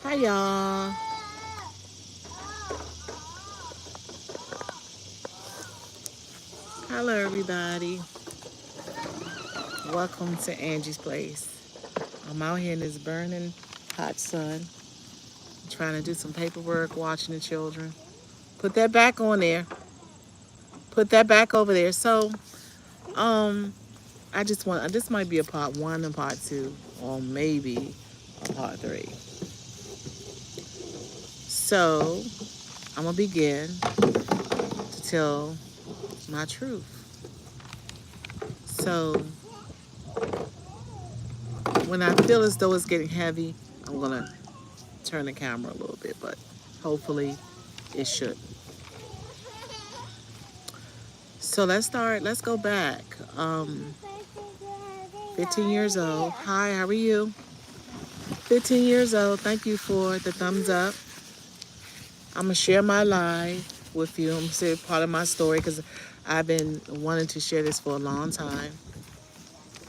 Hi, y'all. Hello, everybody. Welcome to Angie's Place. I'm out here in this burning hot sun, trying to do some paperwork, watching the children. Put that back on there. Put that back over there. Um, I just want, this might be a part one and part two, or maybe a part three. So, I'm going to begin to tell my truth. So, when I feel as though it's getting heavy, I'm going to turn the camera a little bit, but hopefully it should. So let's start. Let's go back. 15 years old. Hi, how are you? 15 years old. Thank you for the thumbs up. I'm gonna share my life with you. I'm gonna say part of my story because I've been wanting to share this for a long time.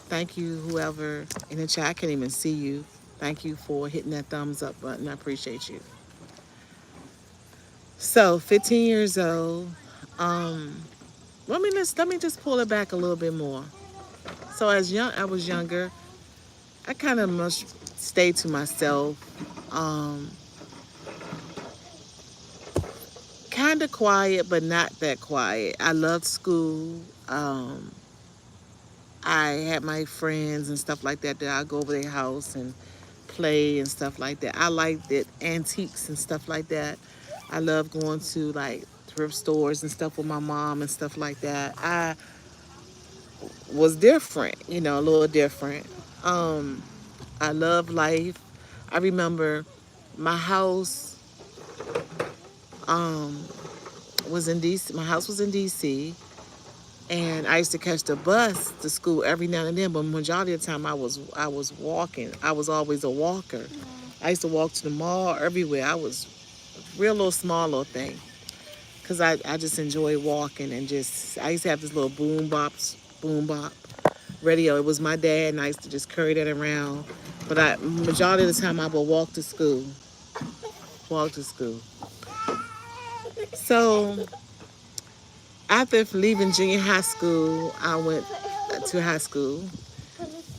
Thank you, whoever in the chat. I can't even see you. Thank you for hitting that thumbs up button. I appreciate you. So, 15 years old. Um, let me just pull it back a little bit more. So as young, I was younger. I kind of must stay to myself. Um, kind of quiet, but not that quiet. I loved school. I had my friends and stuff like that. That I go over their house and play and stuff like that. I liked it, antiques and stuff like that. I love going to like thrift stores and stuff with my mom and stuff like that. I was different, a little different. Um, I love life. I remember my house um, was in DC. My house was in DC, and I used to catch the bus to school every now and then. But majority of the time, I was walking. I was always a walker. I used to walk to the mall everywhere. I was a real little small little thing because I just enjoy walking and just I used to have this little boom bop radio. It was my dad, and I used to just carry that around. But I majority of the time I would walk to school. Walk to school. So after leaving junior high school, I went to high school,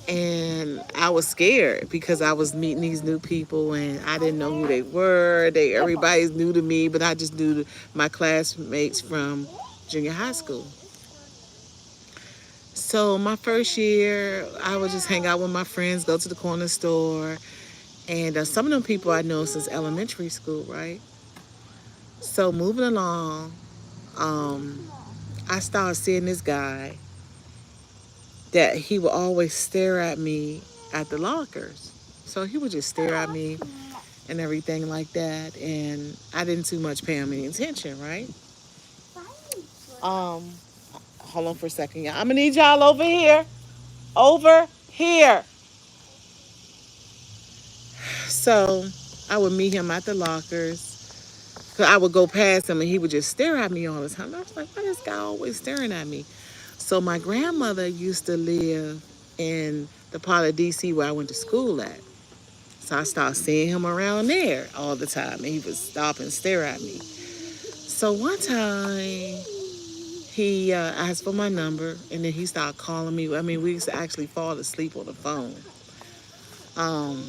and I was scared because I was meeting these new people and I didn't know who they were. Everybody's new to me, but I just knew my classmates from junior high school. So my first year, I would just hang out with my friends, go to the corner store, and some of them people I know since elementary school, right? So moving along, um, I started seeing this guy that he would always stare at me at the lockers. So he would just stare at me and everything like that, and I didn't too much pay him any attention, right? Um, hold on for a second, y'all. I'm gonna need y'all over here, over here. So I would meet him at the lockers. Cause I would go past him and he would just stare at me all the time. I was like, why is this guy always staring at me? So my grandmother used to live in the part of DC where I went to school at. So I started seeing him around there all the time, and he would stop and stare at me. So one time, he asked for my number, and then he started calling me. I mean, we used to actually fall asleep on the phone. Um,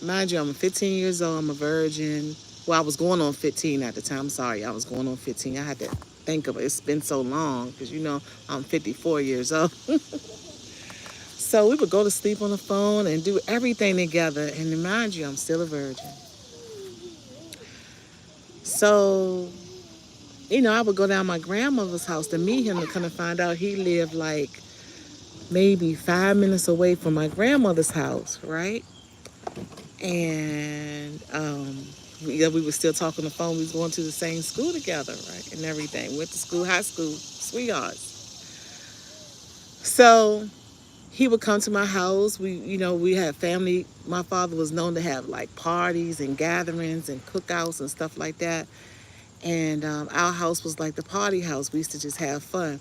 Mind you, I'm 15 years old. I'm a virgin. Well, I was going on 15 at the time. Sorry, I was going on 15. I had to think of it. It's been so long because I'm 54 years old. So we would go to sleep on the phone and do everything together. And mind you, I'm still a virgin. So, I would go down my grandmother's house to meet him, to kind of find out he lived like maybe 5 minutes away from my grandmother's house, right? And we were still talking on the phone. We was going to the same school together, right? And everything. Went to school, high school, sweethearts. So he would come to my house. We had family. My father was known to have like parties and gatherings and cookouts and stuff like that. And our house was like the party house. We used to just have fun.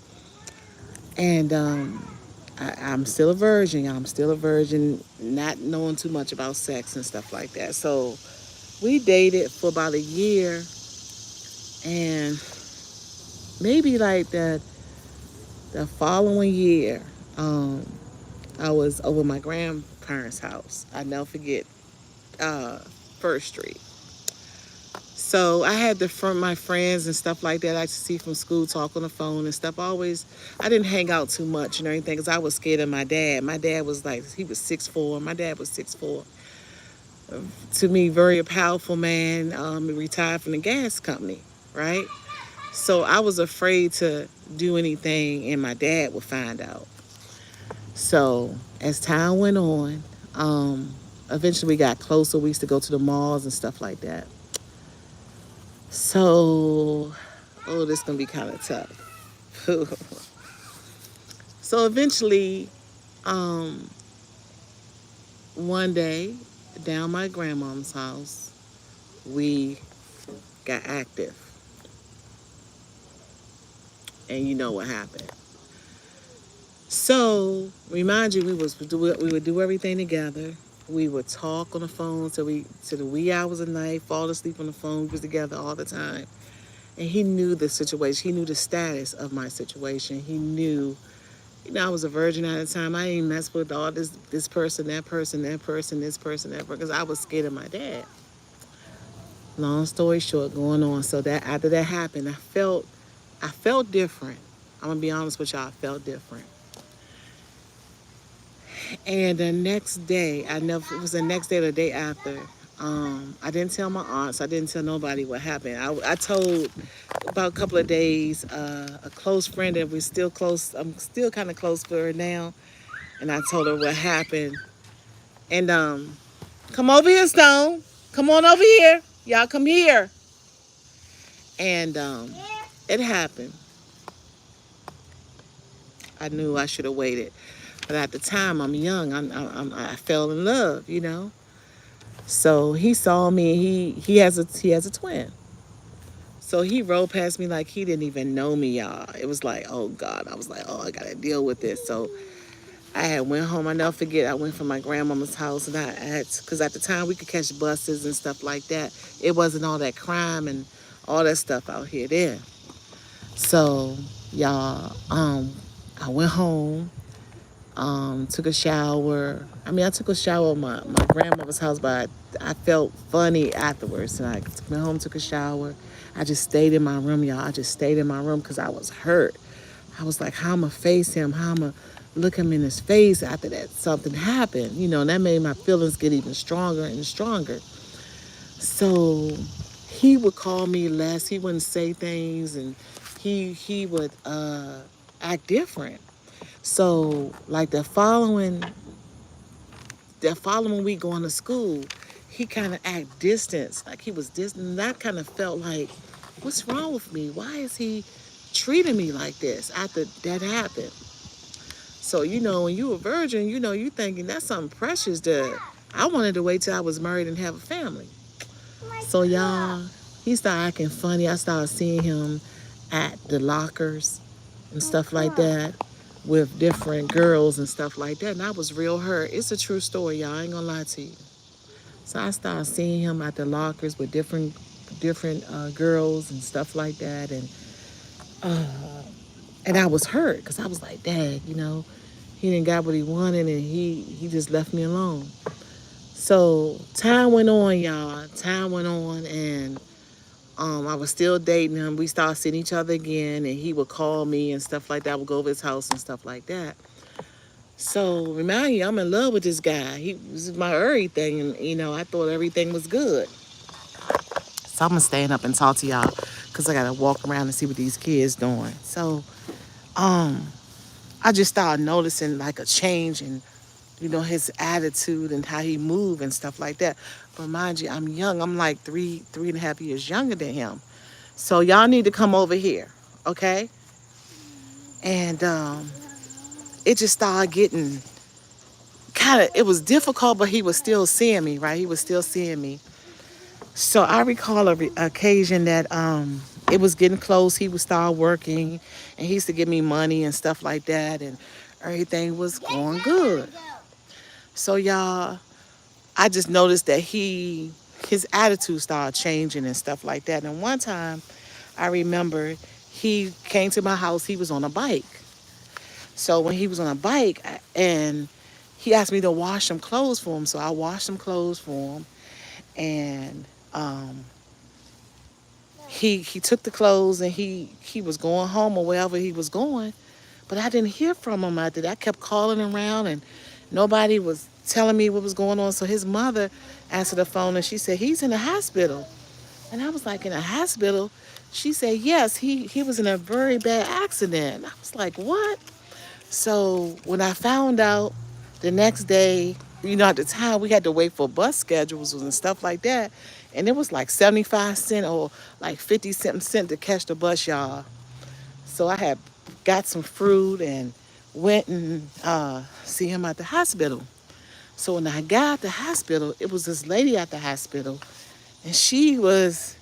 And I'm still a virgin. I'm still a virgin, not knowing too much about sex and stuff like that. So We dated for about a year, and maybe like the following year, um, I was over my grandparents' house. I never forget uh, First Street. So I had my friends and stuff like that I used to see from school, talk on the phone and stuff. I didn't hang out too much, anything, because I was scared of my dad. My dad was like, he was 6'4". My dad was 6'4". To me, very powerful man. He retired from the gas company, right? So I was afraid to do anything, and my dad would find out. So as time went on, um, eventually we got closer. We used to go to the malls and stuff like that. So, oh, this is gonna be kind of tough. So eventually, um, one day, down my grandmom's house, we got active, and you know what happened. So, remind you, we would do everything together. We would talk on the phone till the wee hours of the night, fall asleep on the phone. We was together all the time, and he knew the situation. He knew the status of my situation. He knew, I was a virgin at the time. I ain't mess with all this person, that person, that person, this person, that person, because I was scared of my dad. Long story short, going on. So that after that happened, I felt different. I'm gonna be honest with y'all. I felt different. And the next day, I never it was the next day or the day after. I didn't tell my aunts. I didn't tell nobody what happened. I told about a couple of days a close friend that we're still close. I'm still kind of close with her now, and I told her what happened. And come over here, Stone. Come on over here. Y'all come here. And it happened. I knew I should have waited, but at the time I'm young. I fell in love. So he saw me. He has a twin. So he rode past me like he didn't even know me, y'all. It was like, oh God. I was like, oh, I gotta deal with this. So I had went home. I never forget. I went from my grandmama's house, and I had, because at the time we could catch buses and stuff like that. It wasn't all that crime and all that stuff out here then. So y'all, I went home, took a shower. I mean, I took a shower at my grandmother's house, but I felt funny afterwards. And I went home, took a shower. I just stayed in my room, y'all. I just stayed in my room because I was hurt. I was like, how am I face him? How am I look him in his face after that something happened? And that made my feelings get even stronger and stronger. So he would call me less. He wouldn't say things, and he would act different. So like the following week going to school, he kind of act distant, like he was distant. And I kind of felt like, what's wrong with me? Why is he treating me like this after that happened? So when you a virgin, you thinking that's something precious. That I wanted to wait till I was married and have a family. So y'all, he started acting funny. I started seeing him at the lockers and stuff like that with different girls and stuff like that. And I was real hurt. It's a true story, y'all. I ain't gonna lie to you. So I started seeing him at the lockers with different girls and stuff like that, and I was hurt because I was like, Dad, he didn't got what he wanted, and he just left me alone. So time went on, y'all. Time went on, and I was still dating him. We started seeing each other again, and he would call me and stuff like that. I would go over his house and stuff like that. So remind you, I'm in love with this guy. He was my everything, and I thought everything was good. So I'm gonna stand up and talk to y'all because I gotta walk around and see what these kids doing. So um, I just started noticing like a change in his attitude and how he moved and stuff like that. But mind you, I'm young. I'm like 3.5 years younger than him. So y'all need to come over here, okay? And it just started getting it was difficult, but he was still seeing me, right? He was still seeing me. So I recall occasion that it was getting close. He would start working, and he used to give me money and stuff like that, and everything was going good. So y'all, I just noticed that his attitude started changing and stuff like that. And one time, I remember he came to my house. He was on a bike. So when he was on a bike, and he asked me to wash some clothes for him, so I washed some clothes for him, and he took the clothes and he was going home or wherever he was going, but I didn't hear from him after that. I kept calling around and nobody was telling me what was going on. So his mother answered the phone and she said he's in the hospital, and I was like, in a hospital? She said yes, he was in a very bad accident. I was like, what? So when I found out the next day, at the time we had to wait for bus schedules and stuff like that. And it was like 75 cents or like 50 something cent to catch the bus, y'all. So I had got some fruit and went and see him at the hospital. So when I got at the hospital, it was this lady at the hospital, and she was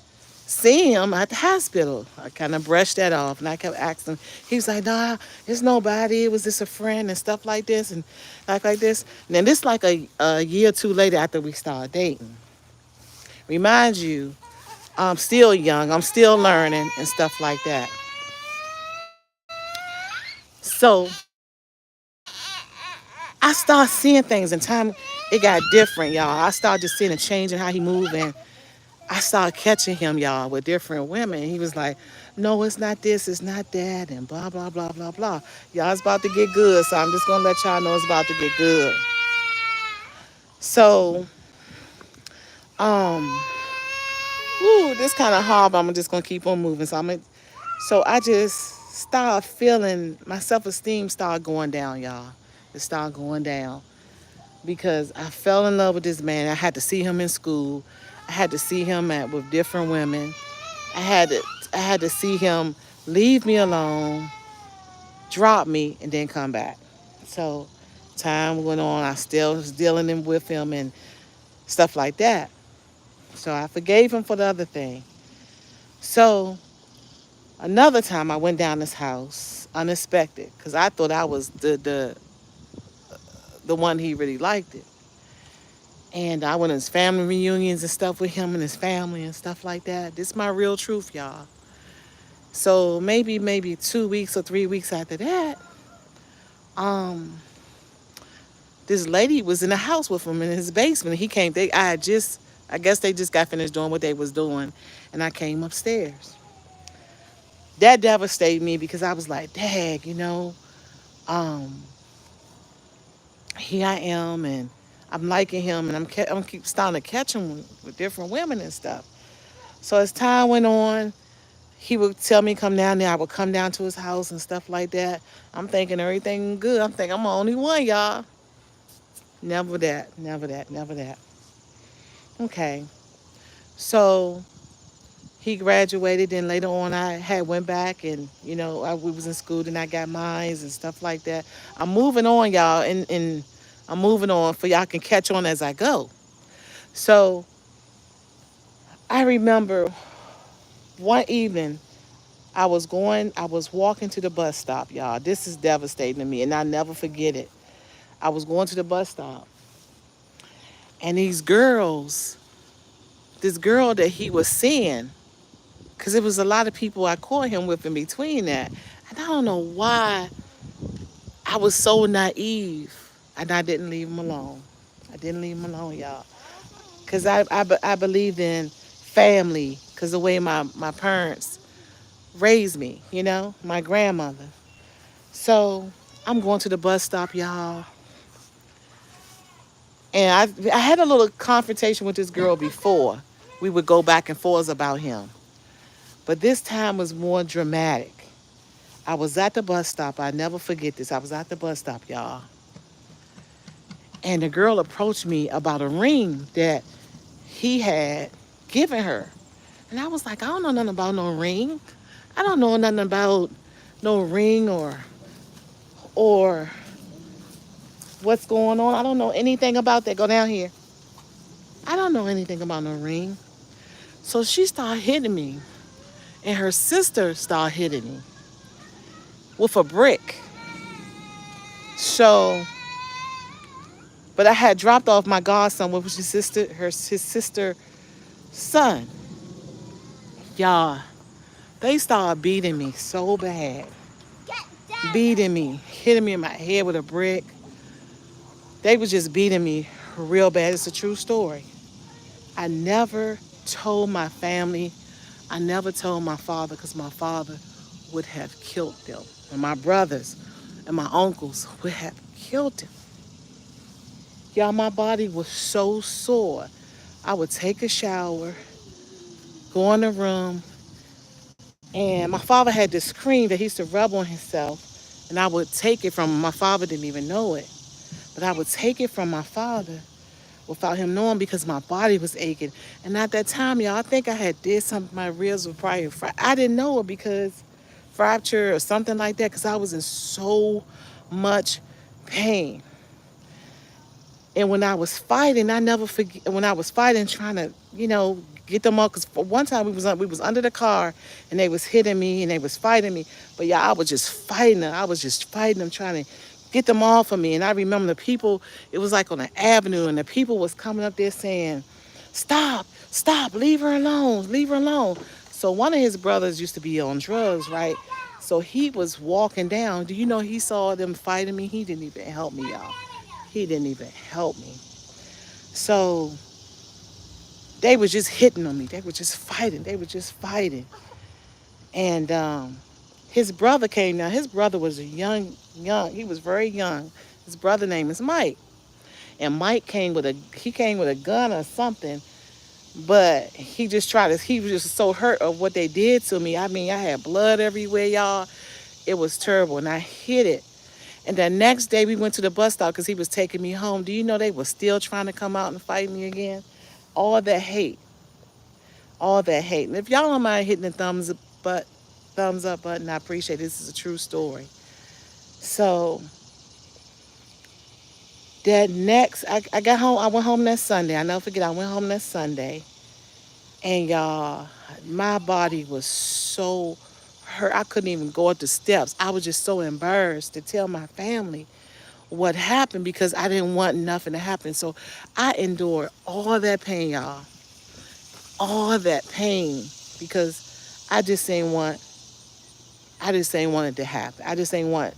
seeing him at the hospital. I kind of brushed that off, and I kept asking. He was like, "Nah, it's nobody. It was just a friend and stuff like this and like this." And then this like a year or two later after we started dating. Remind you, I'm still young. I'm still learning and stuff like that. So I started seeing things, and time it got different, y'all. I started just seeing a change in how he moved, and I started catching him, y'all, with different women. He was like, no, it's not this, it's not that, and blah, blah, blah, blah, blah. Y'all, it's about to get good, so I'm just going to let y'all know it's about to get good. So, um, this kind of hard, but I'm just going to keep on moving. So I just started feeling, my self-esteem started going down, y'all. It started going down because I fell in love with this man. I had to see him in school. I had to see him with different women. I had to I had to see him leave me alone, drop me, and then come back. So time went on. I still was dealing with him and stuff like that. So I forgave him for the other thing. So another time I went down his house unexpected because I thought I was the one he really liked it. And I went to his family reunions and stuff with him and his family and stuff like that. This is my real truth, y'all. So maybe 2 weeks or 3 weeks after that, um, this lady was in the house with him in his basement. He came. I guess they just got finished doing what they was doing, and I came upstairs. That devastated me because I was like, "Dang, um, here I am, and I'm liking him, and I'm keep starting to catch him with different women and stuff." So as time went on, he would tell me come down there. I would come down to his house and stuff like that. I'm thinking everything good. I'm thinking I'm the only one, y'all. Never that, never that, never that. Okay, so he graduated. Then later on, I had went back, and we was in school. Then I got mines and stuff like that. I'm moving on, y'all, and I'm moving on for y'all can catch on as I go. So I remember one evening I was walking to the bus stop, y'all. This is devastating to me, and I never forget it. I was going to the bus stop, and this girl that he was seeing, because it was a lot of people I caught him with in between that. And I don't know why I was so naive, and I didn't leave him alone. I didn't leave him alone, y'all. Because I believed in family, because the way my parents raised me, my grandmother. So I'm going to the bus stop, y'all. And I had a little confrontation with this girl before. We would go back and forth about him. But this time was more dramatic. I was at the bus stop. I never forget this. I was at the bus stop, y'all. And the girl approached me about a ring that he had given her. And I was like, I don't know nothing about no ring. I don't know nothing about no ring or what's going on. I don't know anything about that. Go down here. I don't know anything about no ring. So she started hitting me. And her sister started hitting me with a brick. So, but I had dropped off my godson with his sister. His sister Son, y'all, they started beating me so bad. Beating me, hitting me in my head with a brick. They was just beating me real bad. It's a true story. I never told my family. I never told my father because my father would have killed them. And my brothers and my uncles would have killed him. Y'all, my body was so sore. I would take a shower, go in the room, and my father had this cream that he used to rub on himself. And I would take it from him. My father didn't even know it. But I would take it from my father without him knowing because my body was aching. And at that time, y'all, I think I had did something. My ribs were probably I didn't know it because fracture or something like that because I was in so much pain. And when I was fighting, I never forget. When I was fighting, trying to, get them up. Because for one time we was under the car, and they was hitting me and they was fighting me. But yeah, I was just fighting them. I was just fighting them, trying to get them off of me. And I remember the people. It was like on an avenue, and the people was coming up there saying, "Stop, stop, leave her alone, leave her alone." So one of his brothers used to be on drugs, right? So he was walking down. Do you know he saw them fighting me? He didn't even help me, y'all. He didn't even help me. So they was just hitting on me. They were just fighting. They were just fighting. And his brother came down. His brother was a young. He was very young. His brother name is Mike. And Mike came with a gun or something. But he just tried to. He was just so hurt of what they did to me. I mean, I had blood everywhere, y'all. It was terrible, and I hit it. And the next day we went to the bus stop because he was taking me home. Do you know they were still trying to come out and fight me again? All that hate, all that hate. And if y'all don't mind hitting the thumbs up button, I appreciate it. This is a true story. So that next, I got home. I went home that Sunday. I never forget. I went home that Sunday, and y'all, my body was so hurt. I couldn't even go up the steps. I was just so embarrassed to tell my family what happened because I didn't want nothing to happen. So I endured all that pain, y'all. All that pain because I just ain't want I just ain't want it to happen. I just ain't want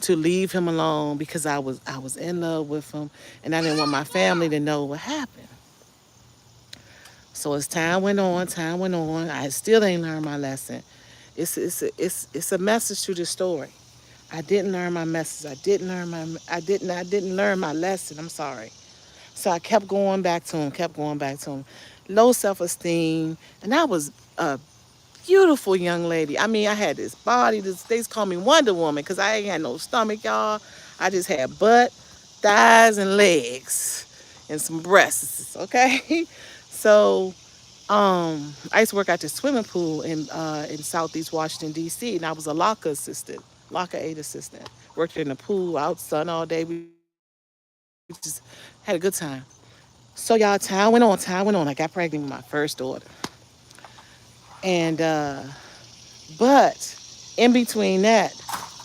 to leave him alone because I was in love with him and I didn't want my family to know what happened. So as time went on, I still ain't learned my lesson. It's a message to the story. I didn't learn my message. I didn't learn my lesson. I'm sorry. So I kept going back to him, kept going back to him. Low self-esteem. And I was a beautiful young lady. I mean, I had this body. They used to call me Wonder Woman because I ain't had no stomach, y'all. I just had butt, thighs, and legs, and some breasts, okay? So I used to work at the swimming pool in Southeast Washington, D.C., and I was a locker assistant, locker aid assistant. Worked in the pool, out sun all day. We just had a good time. So y'all, time went on, time went on. I got pregnant with my first daughter. And but in between that,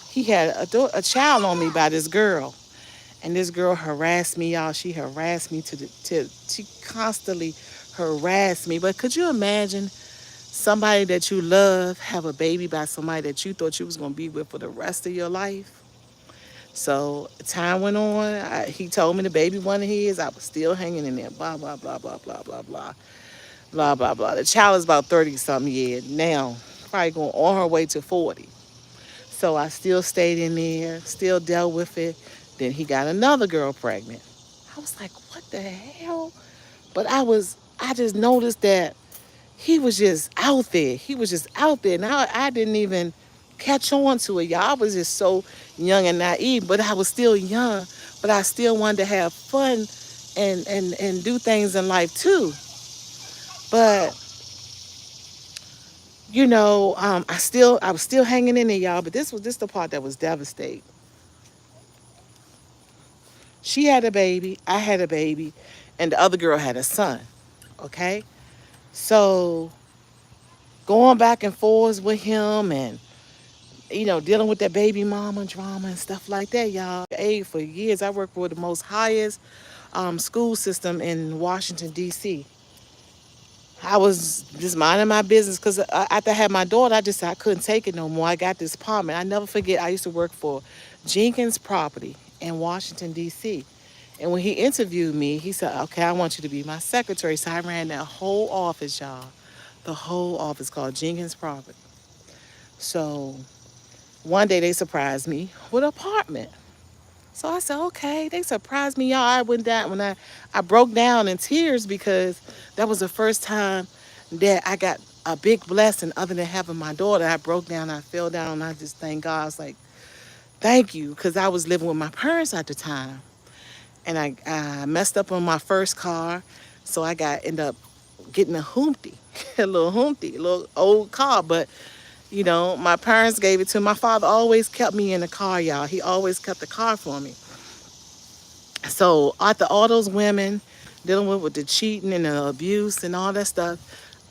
he had a child on me by this girl. And this girl harassed me, y'all. She harassed me she constantly harassed me. But could you imagine somebody that you love have a baby by somebody that you thought you was gonna be with for the rest of your life? So time went on. He told me the baby wanted his. I was still hanging in there. Blah blah blah blah blah blah blah blah blah blah. The child is about 30 something years now, probably going on her way to 40. So I still stayed in there, still dealt with it. Then he got another girl pregnant. I was like, what the hell? But I just noticed that he was just out there. He was just out there. Now I didn't even catch on to it, y'all. I was just so young and naive, but I was still young. But I still wanted to have fun and do things in life too. But I was still hanging in there, y'all. But this the part that was devastating. She had a baby, I had a baby, and the other girl had a son. Okay, so going back and forth with him and dealing with that baby mama drama and stuff like that, y'all. For years, I worked for the most highest school system in Washington D.C. I was just minding my business because after I had my daughter, I couldn't take it no more. I got this apartment. I never forget. I used to work for Jenkins Property in Washington D.C. And when he interviewed me, he said, "Okay, I want you to be my secretary." So I ran that whole office, y'all, the whole office called Jenkins Property. So one day they surprised me with an apartment. So I said, okay. They surprised me, y'all. I went down when I broke down in tears because that was the first time that I got a big blessing other than having my daughter. I broke down, I fell down, and I just thank God. I was like, thank you, because I was living with my parents at the time. And I messed up on my first car. So end up getting a Humpty, a little Humpty, a little old car. But, my parents gave it to me. My father always kept me in the car, y'all. He always kept the car for me. So after all those women dealing with the cheating and the abuse and all that stuff,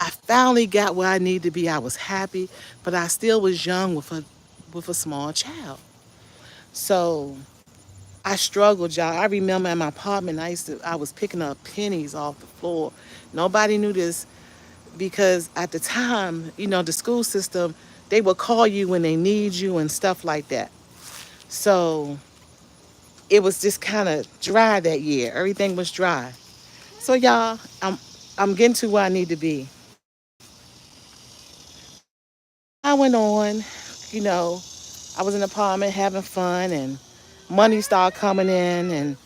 I finally got where I needed to be. I was happy, but I still was young with a small child. So I struggled, y'all. I remember in my apartment, I was picking up pennies off the floor. Nobody knew this because at the time, the school system, they would call you when they need you and stuff like that. So it was just kind of dry that year. Everything was dry. So y'all, I'm getting to where I need to be. I went on, you know, I was in the apartment having fun and money started coming in and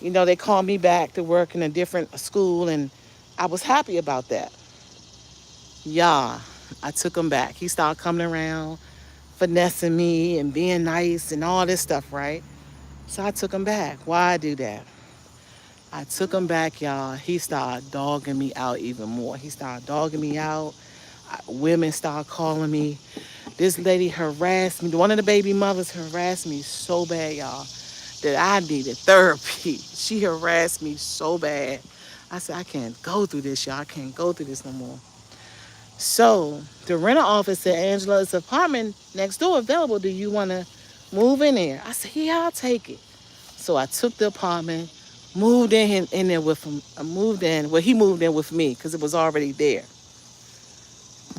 they called me back to work in a different school and I was happy about that. Yeah, I took him back. He started coming around, finessing me and being nice and all this stuff, right? So I took him back. Why I do that? I took him back, y'all. He started dogging me out even more. He started dogging me out. Women started calling me. This lady harassed me. One of the baby mothers harassed me so bad, y'all, that I needed therapy. She harassed me so bad. I said, I can't go through this, y'all. I can't go through this no more. So the rental office said, Angela's apartment next door available. Do you want to move in there? I said, yeah, I'll take it. So I took the apartment, moved in there with him. I moved in. Well, he moved in with me because it was already there.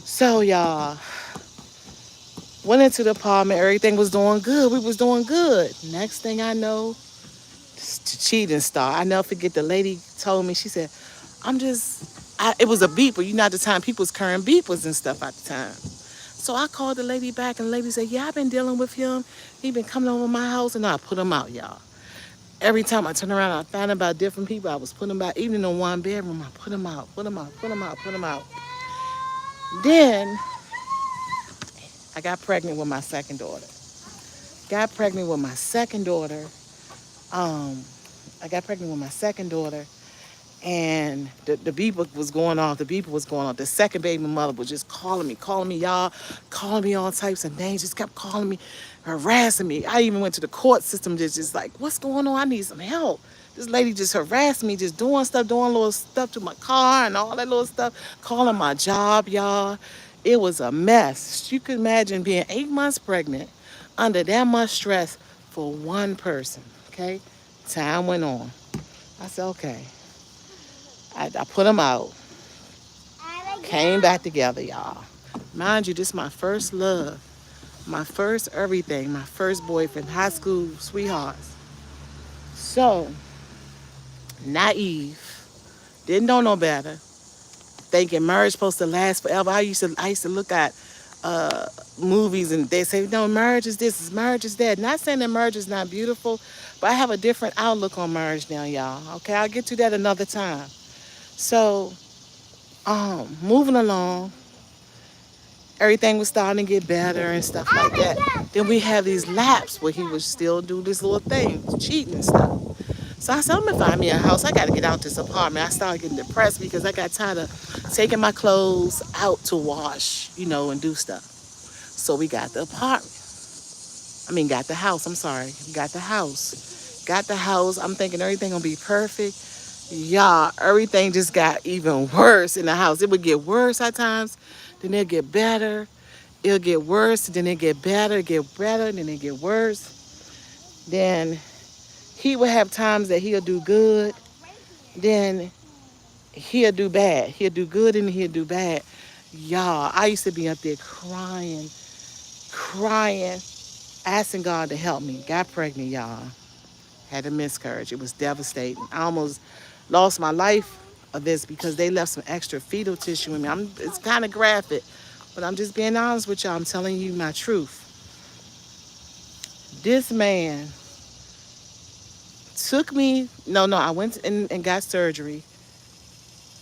So y'all went into the apartment. Everything was doing good. We was doing good. Next thing I know, the cheating start. I never forget the lady told me. She said, it was a beeper. At the time people was carrying beepers and stuff at the time. So I called the lady back and the lady said, yeah, I've been dealing with him. He been coming over my house and I put him out, y'all. Every time I turn around, I found out about different people. I was putting them out. Even in the one bedroom, I put them out, put them out, put them out, put them out. Then I got pregnant with my second daughter. Got pregnant with my second daughter. Um, I got pregnant with my second daughter, and the beeper was going off. The beeper was going off. The second baby mother was just calling me, y'all, calling me all types of names. Just kept calling me, harassing me. I even went to the court system, just like, what's going on? I need some help. This lady just harassed me, just doing stuff, doing little stuff to my car and all that little stuff, calling my job, y'all. It was a mess. You could imagine being 8 months pregnant under that much stress for one person, okay? Time went on. I said, okay. I put them out, came back together, y'all. Mind you, this is my first love, my first everything, my first boyfriend, high school sweethearts. So, naive, didn't know no better, thinking marriage supposed to last forever. I used to look at uh, movies and they say, no, marriage is this, marriage is that. Not saying that marriage is not beautiful, but I have a different outlook on marriage now, y'all. Okay, I'll get to that another time. So, moving along, everything was starting to get better and stuff like that. Then we have these laps where he would still do this little thing, cheating and stuff. So I said, I'm gonna find me a house. I gotta get out this apartment. I started getting depressed because I got tired of taking my clothes out to wash, and do stuff. So we got the apartment. Got the house. I'm sorry. Got the house. Got the house. I'm thinking everything gonna be perfect. Yeah, everything just got even worse in the house. It would get worse at times, then it'll get better. It'll get worse, then it get better, get better, then it get worse. Then he would have times that he'll do good. Then he'll do bad. He'll do good and he'll do bad. Y'all, I used to be up there crying, crying, asking God to help me. Got pregnant, y'all. Had a miscarriage. It was devastating. I almost lost my life of this because they left some extra fetal tissue in me. It's kind of graphic, but I'm just being honest with y'all. I'm telling you my truth. This man took me, no, I went and got surgery.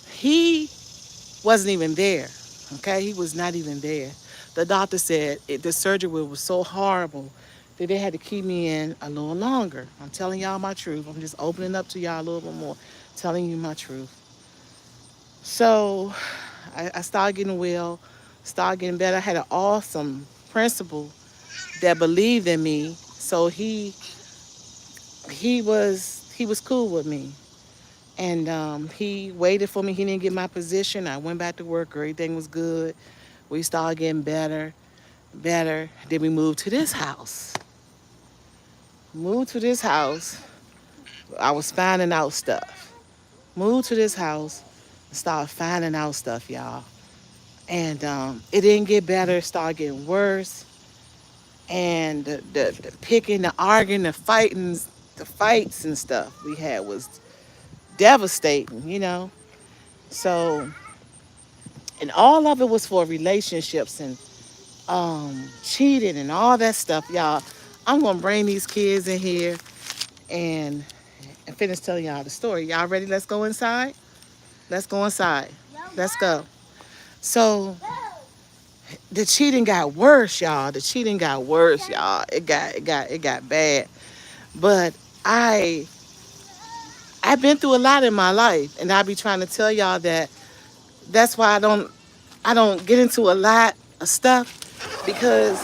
He wasn't even there. Okay, he was not even there. The doctor said the surgery was so horrible that they had to keep me in a little longer. I'm telling y'all my truth. I'm just opening up to y'all a little bit more, telling you my truth. So I started getting well, started getting better. I had an awesome principal that believed in me. So he was cool with me. And he waited for me. He didn't get my position. I went back to work. Everything was good. We started getting better, better. Then we moved to this house. Moved to this house. I was finding out stuff. Moved to this house. Started finding out stuff, y'all. And it didn't get better. It started getting worse. And the picking, the arguing, the fighting, the fights and stuff we had was devastating, you know. So, and all of it was for relationships and cheating and all that stuff, y'all. I'm gonna bring these kids in here and finish telling y'all the story. Y'all ready? Let's go inside. Let's go inside. Let's go. So the cheating got worse, y'all. The cheating got worse, y'all. It got bad. But I've been through a lot in my life, and I be trying to tell y'all that that's why I don't get into a lot of stuff because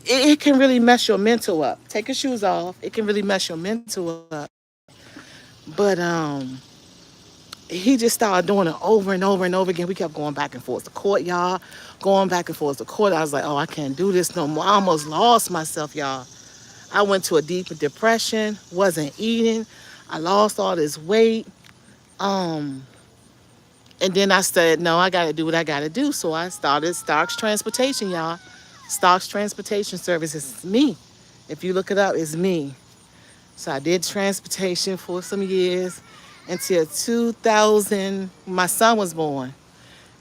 it can really mess your mental up. Take your shoes off. It can really mess your mental up. But he just started doing it over and over and over again. We kept going back and forth to court, y'all. Going back and forth to court. I was like, oh, I can't do this no more. I almost lost myself, y'all. I went to a deeper depression, wasn't eating. I lost all this weight. Um, and then I said, no, I got to do what I got to do. So I started Starks Transportation, y'all. Starks Transportation Services. It's me. If you look it up, it's me. So I did transportation for some years until 2000. My son was born,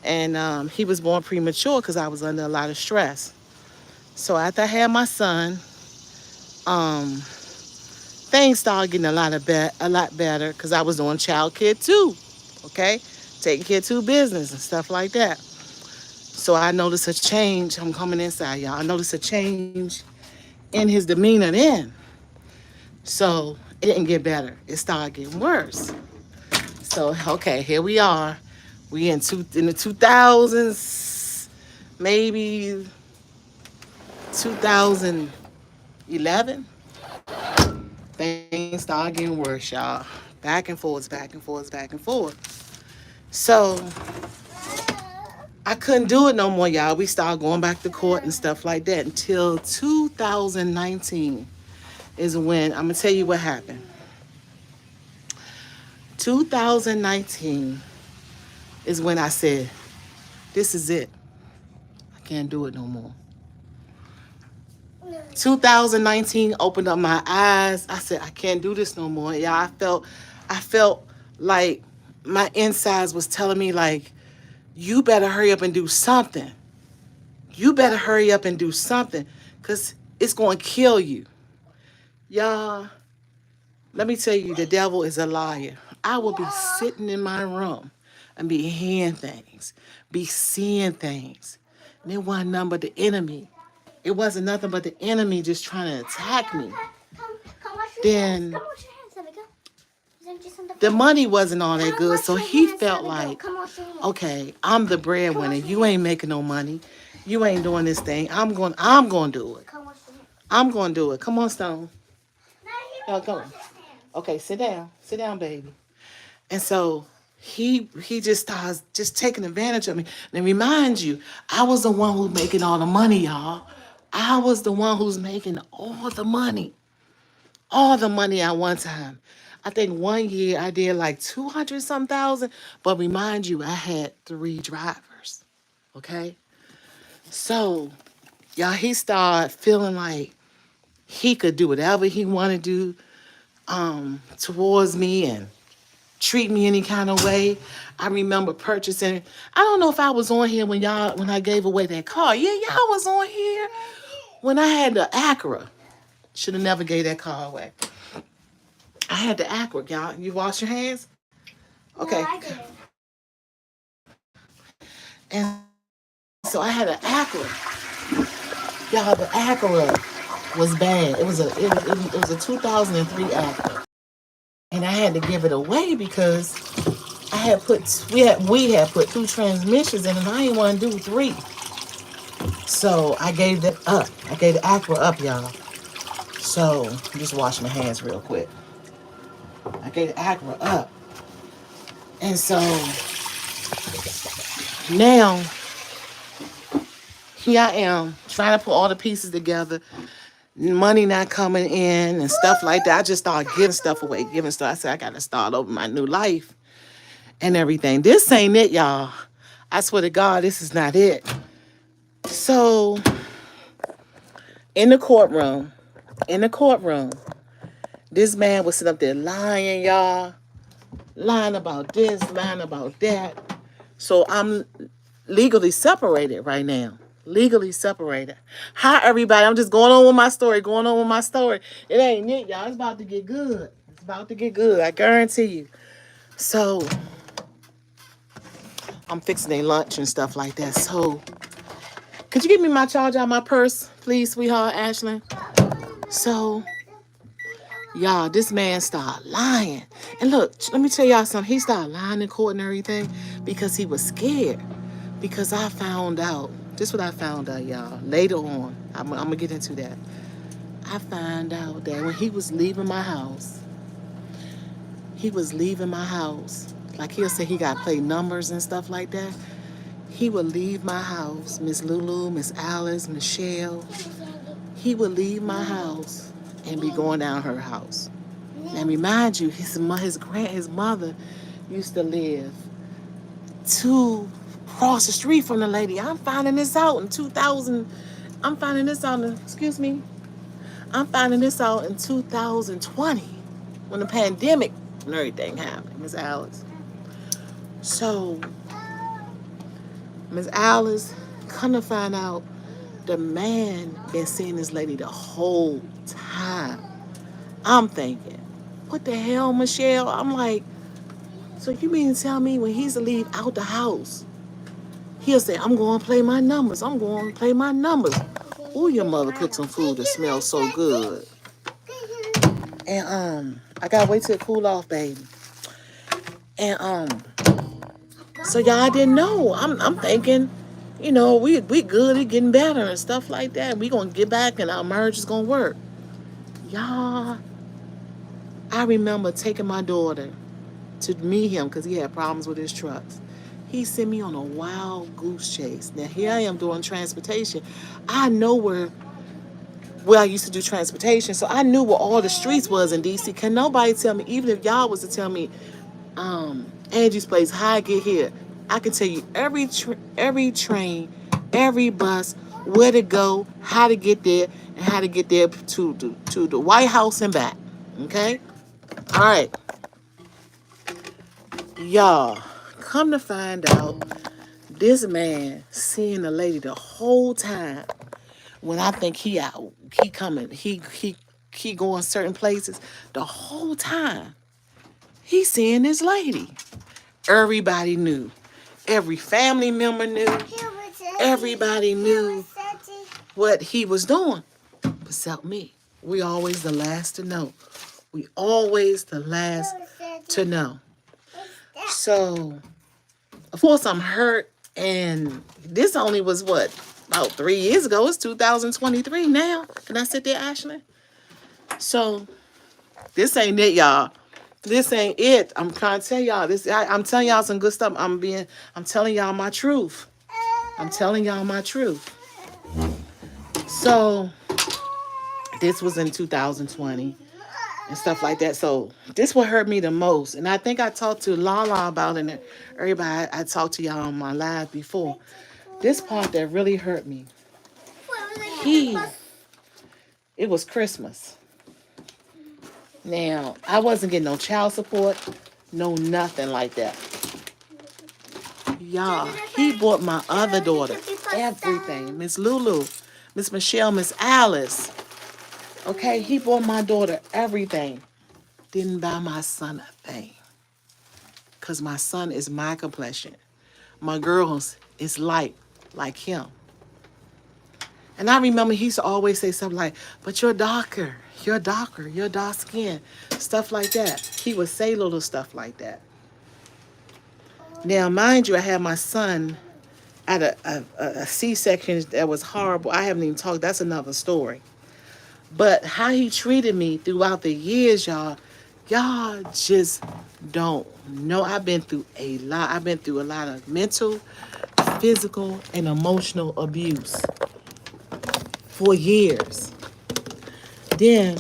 and he was born premature because I was under a lot of stress. So after I had my son, things started getting a lot better because I was doing child care too, okay, taking care to business and stuff like that. So I noticed a change. I'm coming inside, y'all. I noticed a change in his demeanor then. So it didn't get better. It started getting worse. So okay, here we are. We in the 2000s, maybe 2011. Things started getting worse, y'all. Back and forth, back and forth, back and forth. So I couldn't do it no more, y'all. We started going back to court and stuff like that until 2019 is when I'm gonna tell you what happened. 2019 is when I said, "This is it. I can't do it no more." 2019 opened up my eyes. I said, "I can't do this no more." Yeah, I felt like my insides was telling me like, "You better hurry up and do something. You better hurry up and do something, cause it's gonna kill you." Y'all, let me tell you, the devil is a liar. I will be sitting in my room and be hearing things, be seeing things. And it wasn't nothing but the enemy. It wasn't nothing but the enemy just trying to attack me. Then the money wasn't all that good, so he felt like, okay, I'm the breadwinner. You ain't making no money. You ain't doing this thing. I'm going to do it. I'm going to do it. Come on, Stone. Oh, come on. Okay, sit down. Sit down, baby. And so he just starts just taking advantage of me. And remind you, I was the one who's making all the money, y'all. I was the one who's making all the money. All the money at one time. I think one year I did like 200 some thousand. But remind you, I had 3 drivers. Okay. So, y'all, he started feeling like he could do whatever he wanted to do towards me and treat me any kind of way. I remember purchasing. I don't know if I was on here when I gave away that car. Yeah, y'all was on here when I had the Acura. Should have never gave that car away. I had the Acura, y'all. You wash your hands? Okay. No, I didn't. And so I had an Acura. Y'all, the Acura was bad. It was a 2003 Acura, and I had to give it away because we had put 2 transmissions in, and I didn't want to do 3. So I gave that up. I gave the Acura up, y'all. So just wash my hands real quick. I gave the Acura up, and so now here I am trying to put all the pieces together. Money not coming in and stuff like that. I just started giving stuff away, giving stuff. I said I gotta start over my new life and everything. This ain't it, y'all. I swear to God, this is not it. So in the courtroom, this man was sitting up there lying, y'all. Lying about this, lying about that. So I'm legally separated right now. Legally separated. Hi, everybody. I'm just going on with my story. It ain't it, y'all. It's about to get good. It's about to get good. I guarantee you. So I'm fixing their lunch and stuff like that. So could you give me my charge out of my purse, please, sweetheart, Ashley? So, y'all, this man started lying. And look, let me tell y'all something. He started lying in court and everything because he was scared. Because I found out, this is what I found out, y'all. Later on, I'm going to get into that. I found out that when he was leaving my house, like he'll say he got to play numbers and stuff like that. He would leave my house, Miss Lulu, Miss Alice, Michelle. He would leave my house and be going down her house. And remind you, his mother used to live 2 across the street from the lady. I'm finding this out in 2000. I'm finding this out in 2020 when the pandemic and everything happened, Miss Alice. So, Miss Alice, come to find out, the man been seeing this lady the whole time. I'm thinking, what the hell, Michelle? I'm like, so you mean to tell me when he's to leave out the house, he'll say, I'm going to play my numbers. Ooh, your mother cooked some food that smells so good. And I gotta wait till it cool off, baby. And so y'all didn't know. I'm thinking, we good at getting better and stuff like that. We gonna get back and our marriage is gonna work. Y'all, I remember taking my daughter to meet him because he had problems with his trucks. He sent me on a wild goose chase. Now here I am doing transportation. I know where I used to do transportation, so I knew where all the streets was in DC. Can nobody tell me, even if y'all was to tell me, Angies Place, how I get here, I can tell you every train, every bus, where to go, how to get there, and how to get there to the White House and back. Okay? All right. Y'all, come to find out, this man seeing the lady the whole time. When I think he coming, he going certain places, the whole time he seeing this lady. Everybody knew. Every family member knew. Everybody knew what he was doing, except me. We always the last to know. So, of course, I'm hurt, and this only was about 3 years ago. It's 2023 now. Can I sit there, Ashley? So, this ain't it, y'all. This ain't it. I'm trying to tell y'all this. I'm telling y'all some good stuff. I'm telling y'all my truth. So, this was in 2020. and stuff like that. So this what hurt me the most. And I think I talked to Lala about it and everybody I talked to y'all on my live before. This part that really hurt me. He it was Christmas. Now, I wasn't getting no child support, no nothing like that. Y'all, he bought my other daughter everything. Miss Lulu, Miss Michelle, Miss Alice. Okay, he bought my daughter everything. Didn't buy my son a thing. Because my son is my complexion. My girls is light like him. And I remember he used to always say something like, but you're darker, you're dark skin, stuff like that. He would say little stuff like that. Now, mind you, I had my son at a C-section that was horrible. I haven't even talked, that's another story. But how he treated me throughout the years, y'all just don't know. I've been through a lot. I've been through a lot of mental, physical, and emotional abuse for years. Then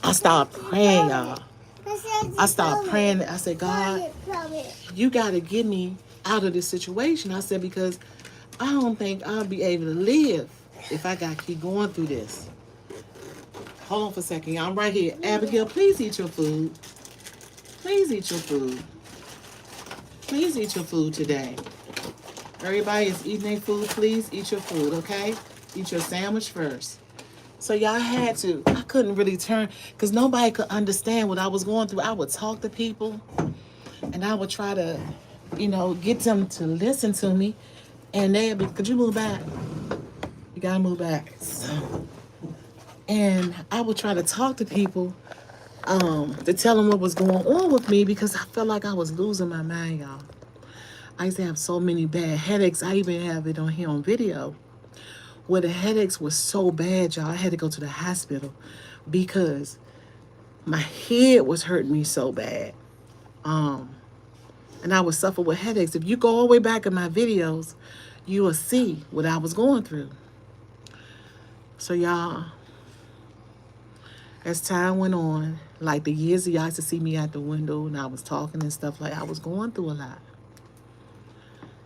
I started praying, y'all. I started praying. I said, God, you got to get me out of this situation. I said, because I don't think I'll be able to live if I got to keep going through this. Hold on for a second. I'm right here. Abigail, please eat your food. Please eat your food. Please eat your food today. Everybody is eating their food. Please eat your food, okay? Eat your sandwich first. So y'all had to. I couldn't really turn because nobody could understand what I was going through. I would talk to people and I would try to, get them to listen to me. And they'd be, could you move back? You gotta move back. So, and I would try to talk to people to tell them what was going on with me because I felt like I was losing my mind, y'all. I used to have so many bad headaches. I even have it on here on video where the headaches were so bad, y'all. I had to go to the hospital because my head was hurting me so bad. And I would suffer with headaches. If you go all the way back in my videos, you will see what I was going through. So y'all, as time went on, like the years y'all used to see me out the window and I was talking and stuff, like I was going through a lot.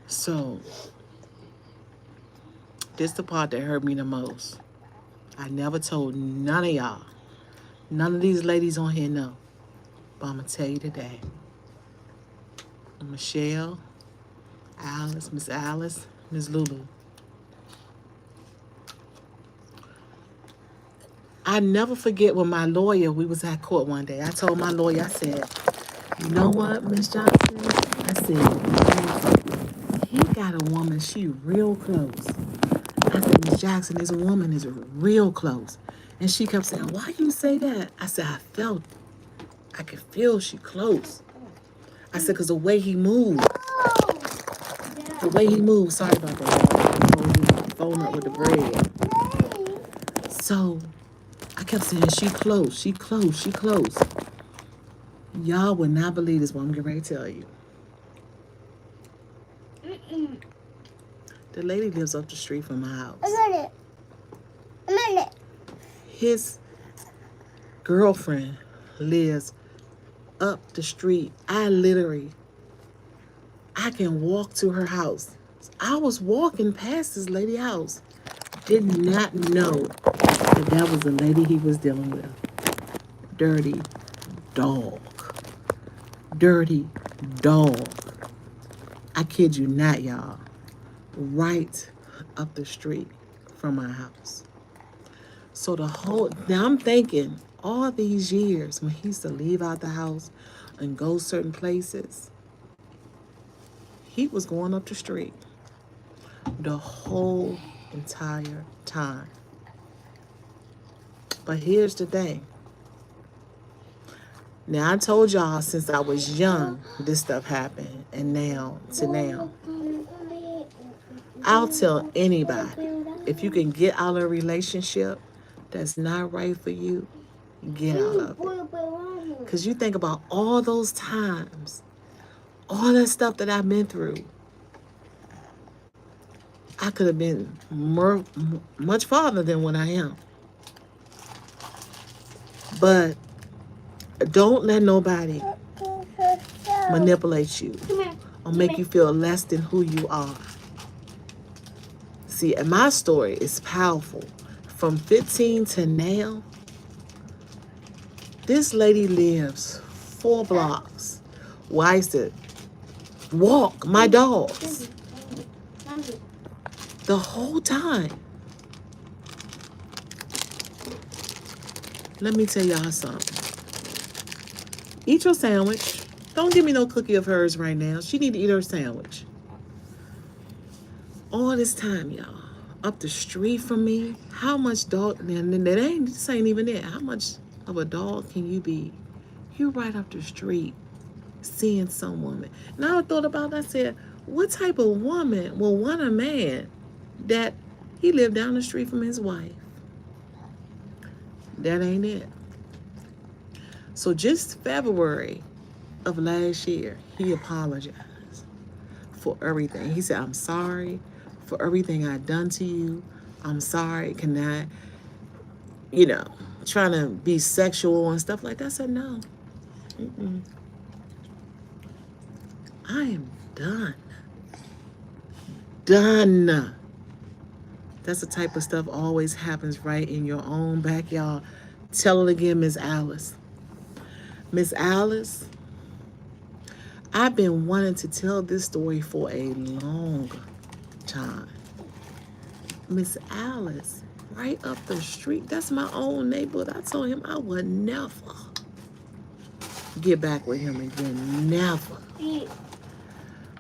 So this the part that hurt me the most. I never told none of y'all. None of these ladies on here know. But I'm going to tell you today. Michelle, Alice, Miss Lulu. I never forget when my lawyer, we was at court one day. I told my lawyer, I said, you know what, Miss Johnson? I said, he got a woman, she real close. I said, Miss Jackson, this woman is real close. And she kept saying, why you say that? I said, I could feel she close. I said, because the way he moved, sorry about that, phone up with the bread. So I kept saying, she close. Y'all would not believe this, what I'm getting ready to tell you. The lady lives up the street from my house. A minute. His girlfriend lives up the street. I can walk to her house. I was walking past this lady's house. Did not know that was the lady he was dealing with. Dirty dog. I kid you not, y'all. Right up the street from my house. So now I'm thinking, all these years when he used to leave out the house and go certain places, he was going up the street the whole entire time. But here's the thing. Now, I told y'all since I was young, this stuff happened. And now, I'll tell anybody, if you can get out of a relationship that's not right for you, get out of it. Because you think about all those times, all that stuff that I've been through, I could have been much farther than what I am. But don't let nobody manipulate you or make you feel less than who you are. See, and my story is powerful. From 15 to now, this lady lives 4 blocks where I used to walk my dogs the whole time. Let me tell y'all something. Eat your sandwich. Don't give me no cookie of hers right now. She need to eat her sandwich. All this time, y'all, up the street from me, how much dog, and this ain't even it. How much of a dog can you be? You right up the street seeing some woman. And I thought about it, I said, what type of woman will want a man that he lived down the street from his wife? That ain't it. So just February of last year, he apologized for everything. He said, I'm sorry for everything I've done to you. I'm sorry. Can I, trying to be sexual and stuff like that? I said, no. Mm-mm. I am done. Done. That's the type of stuff always happens right in your own backyard. Tell it again, Miss Alice. Miss Alice, I've been wanting to tell this story for a long time. Miss Alice, right up the street, that's my own neighborhood. I told him I would never get back with him again. Never.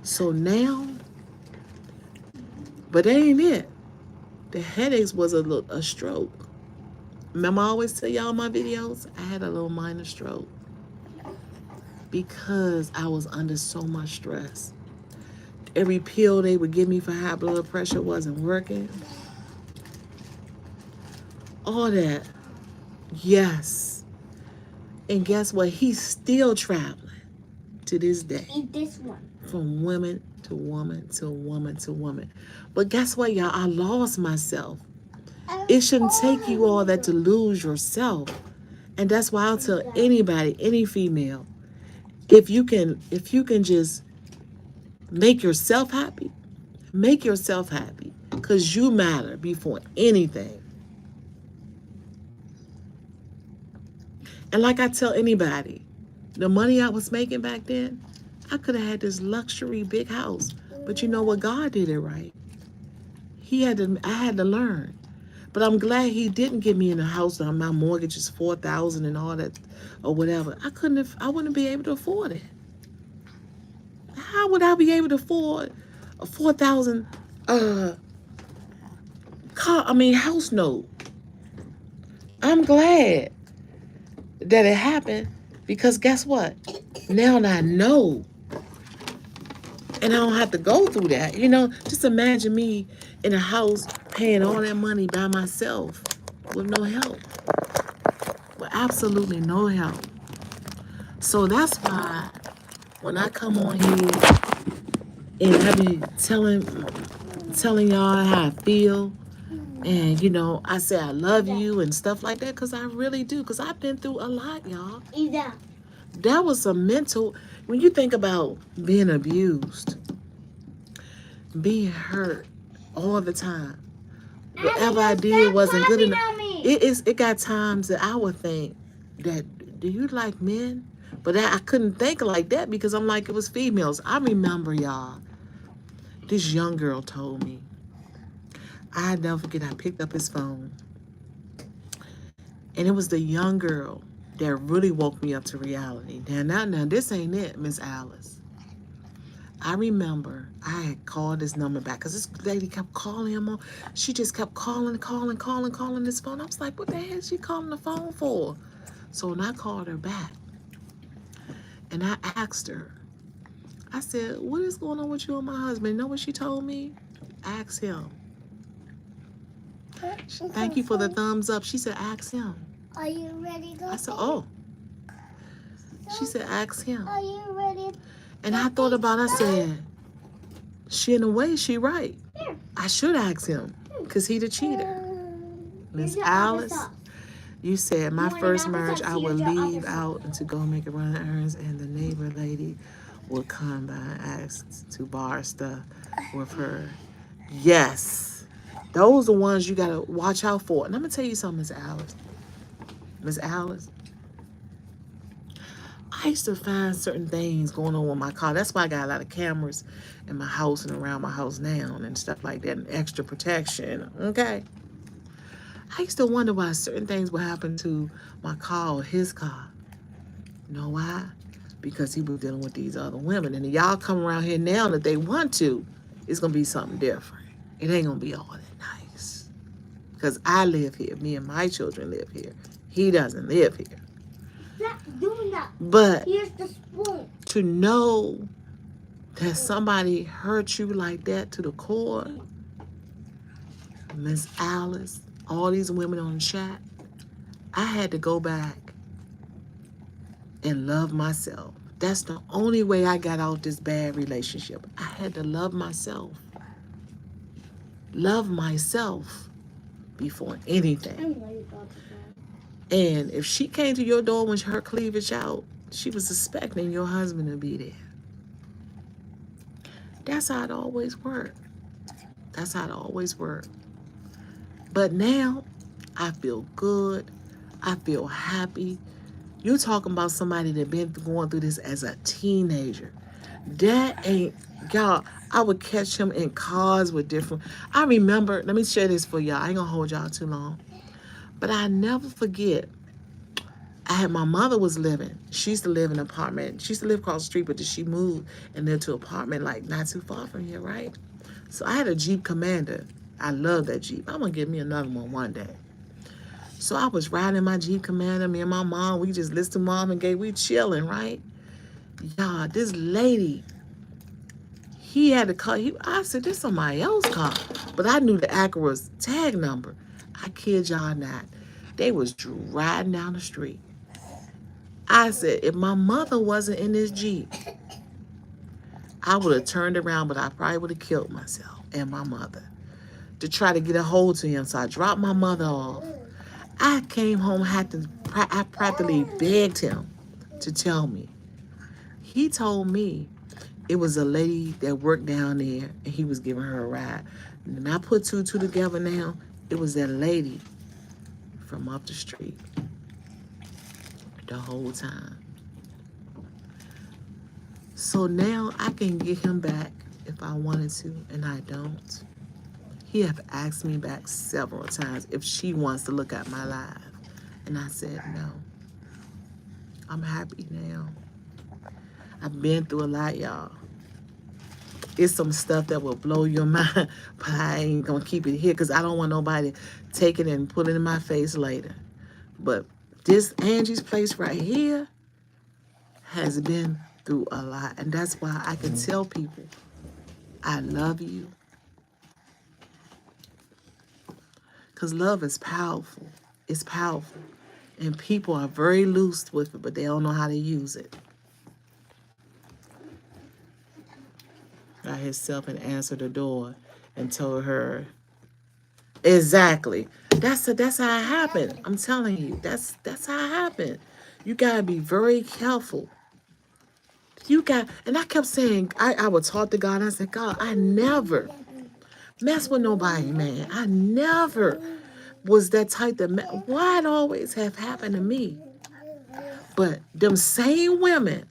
So now, but that ain't it. The headaches was a stroke. Remember I always tell y'all in my videos, I had a little minor stroke because I was under so much stress. Every pill they would give me for high blood pressure wasn't working. All that. Yes. And guess what? He's still traveling to this day. Eat this one. From woman to woman to woman to woman. But guess what, y'all? I lost myself. It shouldn't take you all that to lose yourself. And that's why I'll tell anybody, any female, if you can just make yourself happy, make yourself happy. Because you matter before anything. And like I tell anybody, the money I was making back then, I could have had this luxury big house. But you know what? God did it right. I had to learn. But I'm glad he didn't get me in a house that my mortgage is $4,000 and all that or whatever. I wouldn't be able to afford it. How would I be able to afford a $4,000 house note? I'm glad that it happened because guess what? Now I know. And I don't have to go through that. Just imagine me in a house paying all that money by myself with no help. With absolutely no help. So that's why when I come on here and I be telling y'all how I feel, and I say I love you and stuff like that, because I really do, because I've been through a lot, y'all. That was a mental, when you think about being abused, being hurt all the time, whatever I did wasn't good enough. It got times that I would think that, do you like men? But I couldn't think like that because I'm like, it was females. I remember, y'all, this young girl told me, I never forget, I picked up his phone. And it was the young girl that really woke me up to reality. Now, this ain't it, Miss Alice. I remember I had called his number back because this lady kept calling him. She just kept calling this phone. I was like, what the hell is she calling the phone for? So when I called her back and I asked her, I said, what is going on with you and my husband? You know what she told me? Ask him. Thank you for the thumbs up. She said, ask him. Are you ready to I said, oh. She said, ask him. Are you ready? And I thought about it. I said, in a way, she right. I should ask him because he the cheater. Miss Alice, You said my Morning, first I was marriage, at I see would your other leave side. out and to go make a run of errands, and the neighbor lady would come by and ask to borrow stuff with her. Yes, those are the ones you gotta watch out for. And I'm gonna tell you something, Miss Alice. Miss Alice, I used to find certain things going on with my car. That's why I got a lot of cameras in my house and around my house now and stuff like that, and extra protection. Okay. I used to wonder why certain things would happen to my car or his car. You know why? Because he was dealing with these other women. And y'all come around here now that they want to, it's going to be something different. It ain't going to be all that nice. Because I live here. Me and my children live here. He doesn't live here. Stop doing that. But Here's the spoon. to know that somebody hurt you like that to the core, Miss Alice, all these women on the chat, I had to go back and love myself. That's the only way I got out this bad relationship. I had to love myself. Love myself before anything. I'm ready to go to bed. And if she came to your door when her cleavage out, she was expecting your husband to be there. That's how it always worked. That's how it always worked. But now I feel good. I feel happy. You talking about somebody that been going through this as a teenager. That ain't y'all. I would catch him in cars with different. I remember. Let me share this for y'all. I ain't gonna hold y'all too long, but I never forget. I had my mother was living. She used to live in an apartment. She used to live across the street, but then she moved and lived to an apartment like not too far from here, right? So I had a Jeep Commander. I love that Jeep. I'm gonna get me another one day. So I was riding my Jeep Commander. Me and my mom, we just listened to Mom and Gay. We chilling, right? Y'all, this lady, he had to call. I said, this somebody else's car. But I knew the Acura's tag number. I kid y'all not. They was riding down the street. I said, if my mother wasn't in this Jeep, I would have turned around, but I probably would have killed myself and my mother to try to get a hold to him. So I dropped my mother off. I came home, I practically begged him to tell me. He told me it was a lady that worked down there and he was giving her a ride. And I put two and two together now. It was that lady from up the street the whole time. So now I can get him back if I wanted to, and I don't. He have asked me back several times if she wants to look at my live. And I said no. I'm happy now. I've been through a lot, y'all. It's some stuff that will blow your mind, but I ain't gonna keep it here because I don't want nobody to take it and put it in my face later. But this Angie's Place right here has been through a lot, and that's why I can tell people I love you because love is powerful. It's powerful, and people are very loose with it, but they don't know how to use it. Got himself and answered the door and told her exactly. That's how it happened. I'm telling you, that's how it happened. You gotta be very careful. And I kept saying, I would talk to God. I said, God, I never mess with nobody, man. I never was that type that why it always have happened to me. But them same women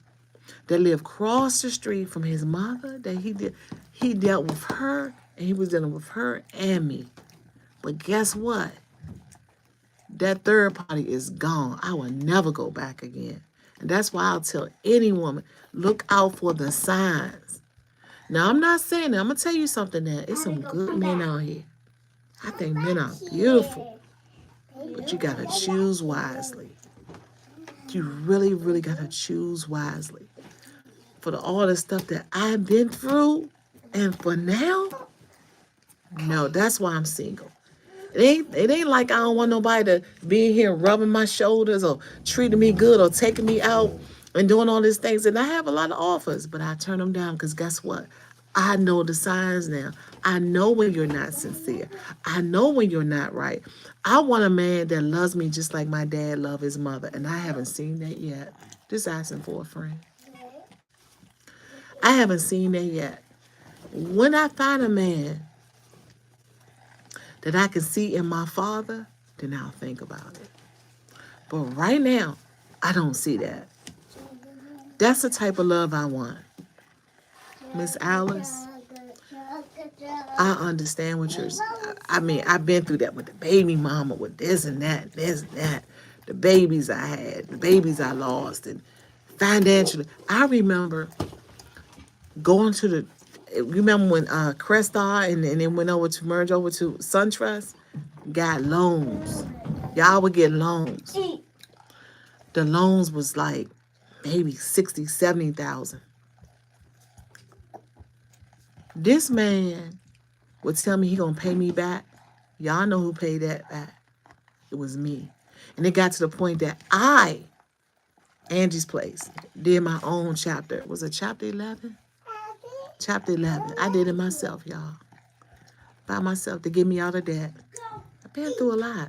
that live across the street from his mother, that he dealt with her, and he was dealing with her and me. But guess what? That third party is gone. I will never go back again. And that's why I'll tell any woman, look out for the signs. Now, I'm not saying that. I'm going to tell you something that it's some good men out here. I think men are beautiful, but you got to choose wisely. You really, really got to choose wisely. For all the stuff that I've been through, and for now, no, that's why I'm single. It ain't like I don't want nobody to be here rubbing my shoulders or treating me good or taking me out and doing all these things. And I have a lot of offers, but I turn them down because guess what? I know the signs now. I know when you're not sincere. I know when you're not right. I want a man that loves me just like my dad loved his mother, and I haven't seen that yet. Just asking for a friend. I haven't seen that yet. When I find a man that I can see in my father, then I'll think about it. But right now, I don't see that. That's the type of love I want. Miss Alice, I understand what you're saying. I mean, I've been through that with the baby mama, with this and that, this and that. The babies I had, the babies I lost, and financially. I remember going to the, you remember when Crestar and then went over to merge over to SunTrust? Got loans. Y'all would get loans. The loans was like maybe 60, 70,000. This man would tell me he gonna pay me back. Y'all know who paid that back. It was me. And it got to the point that Angie's Place, did my own chapter. Was it chapter 11? Chapter 11. I did it myself, y'all. By myself to get me out of debt. I've been through a lot.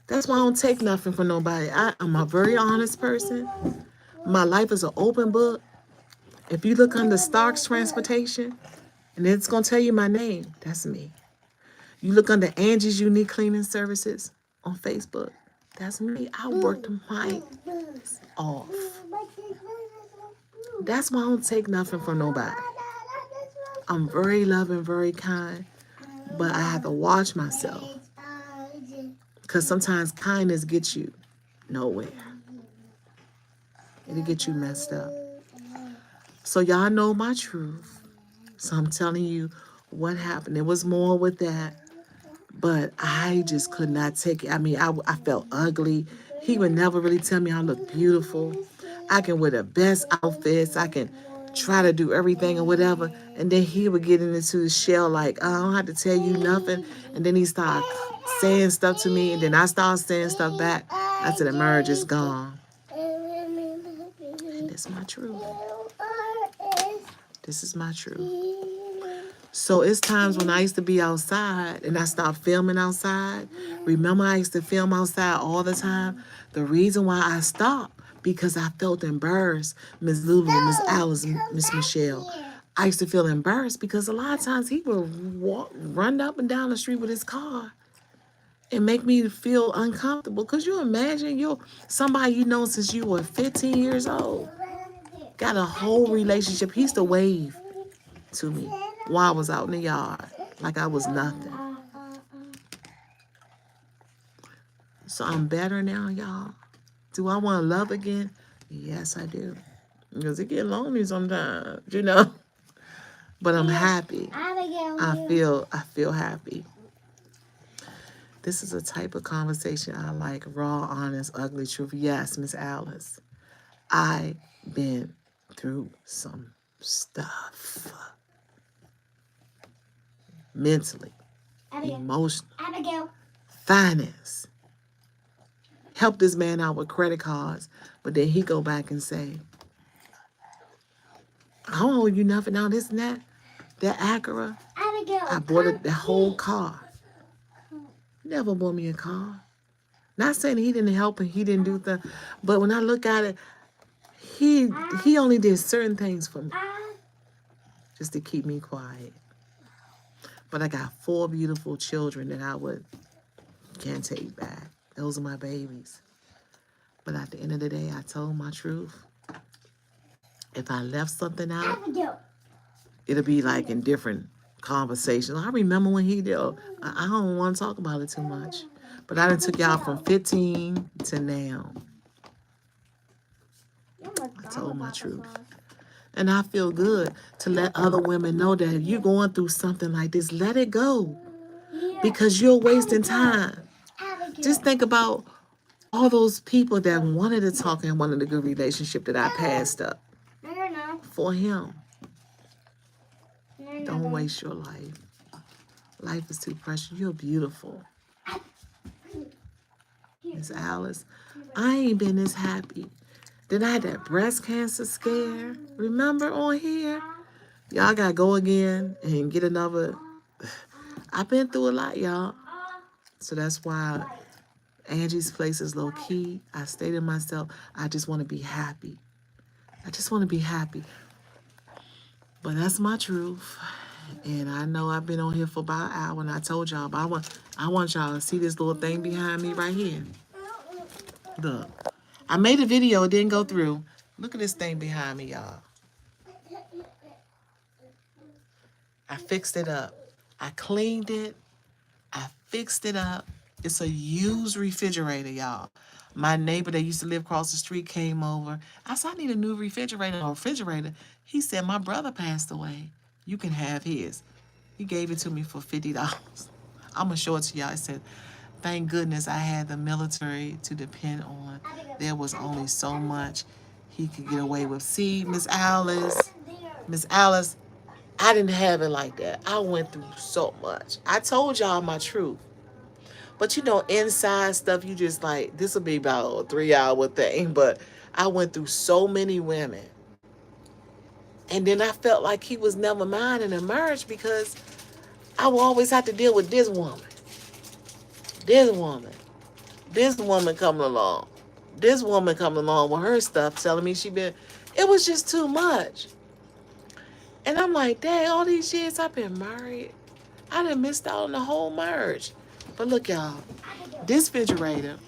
That's why I don't take nothing from nobody. I'm a very honest person. My life is an open book. If you look under Starks Transportation, and it's going to tell you my name, that's me. You look under Angie's Unique Cleaning Services on Facebook, that's me. I worked my off. That's why I don't take nothing from nobody. I'm very loving, very kind, but I have to watch myself. Because sometimes kindness gets you nowhere. It'll get you messed up. So y'all know my truth. So I'm telling you what happened. There was more with that. But I just could not take it. I mean, I felt ugly. He would never really tell me I look beautiful. I can wear the best outfits. I can try to do everything or whatever. And then he would get into his shell like, I don't have to tell you nothing. And then he started saying stuff to me. And then I started saying stuff back. I said, the marriage is gone. And this is my truth. This is my truth. So it's times when I used to be outside and I stopped filming outside. Remember I used to film outside all the time? The reason why I stopped, because I felt embarrassed. Miss Lulu, Miss Alice, Miss Michelle. I used to feel embarrassed because a lot of times he would run up and down the street with his car and make me feel uncomfortable. Because you imagine you're somebody you know since you were 15 years old. Got a whole relationship. He used to wave to me while I was out in the yard like I was nothing. So I'm better now, y'all. Do I want to love again? Yes, I do. Because it get lonely sometimes, you know. But I'm happy. I feel happy. This is a type of conversation I like. Raw, honest, ugly truth. Yes, Miss Alice. I've been through some stuff. Mentally, emotionally, finance. Help this man out with credit cards, but then he go back and say, I don't owe you nothing now, this and that. That Acura, I bought the whole car. Never bought me a car. Not saying he didn't help and he didn't do the, but when I look at it, he only did certain things for me, just to keep me quiet. But I got 4 beautiful children that can't take back. Those are my babies. But at the end of the day, I told my truth. If I left something out, it'll be like in different conversations. I remember when he did. I don't want to talk about it too much. But I done took y'all from 15 to now. I told my truth. And I feel good to let other women know that if you're going through something like this, let it go. Because you're wasting time. Just think about all those people that wanted to talk and wanted a good relationship that I passed up for him. Don't waste your life. Life is too precious. You're beautiful. Miss Alice, I ain't been this happy. Then I had that breast cancer scare. Remember on here? Y'all gotta go again and get another. I've been through a lot, y'all. So that's why Angie's Place is low key. I stay to myself. I just want to be happy. I just want to be happy. But that's my truth. And I know I've been on here for about an hour, and I told y'all, but I want y'all to see this little thing behind me right here. Look, I made a video, it didn't go through. Look at this thing behind me, y'all. I fixed it up. I cleaned it. I fixed it up. It's a used refrigerator, y'all. My neighbor that used to live across the street came over. I said, I need a new refrigerator. He said, my brother passed away. You can have his. He gave it to me for $50. I'm going to show it to y'all. It said, thank goodness I had the military to depend on. There was only so much he could get away with. See, Miss Alice, I didn't have it like that. I went through so much. I told y'all my truth. But you know, inside stuff, you just like, this will be about a 3 hour thing. But I went through so many women. And then I felt like he was never mine in a marriage because I would always have to deal with this woman. This woman. This woman coming along. This woman coming along with her stuff telling me she been, it was just too much. And I'm like, dang, all these years I've been married, I done missed out on the whole marriage. But look, y'all, this refrigerator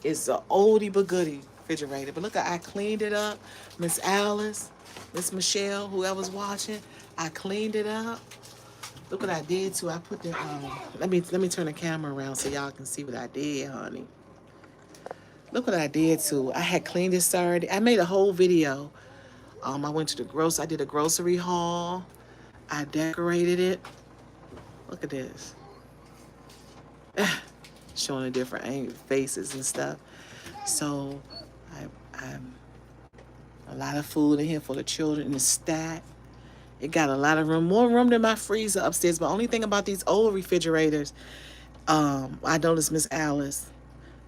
is an oldie but goodie refrigerator. But look, I cleaned it up. Miss Alice, Miss Michelle, whoever's watching, I cleaned it up. Look what I did too. I put the let me turn the camera around so y'all can see what I did, honey. Look what I did too. I had cleaned it Saturday. I made a whole video. I went to I did a grocery haul. I decorated it. Look at this. Showing the different faces and stuff. So I'm a lot of food in here for the children. It's stacked. It got a lot of room, more room than my freezer upstairs. But only thing about these old refrigerators, I noticed Miss Alice,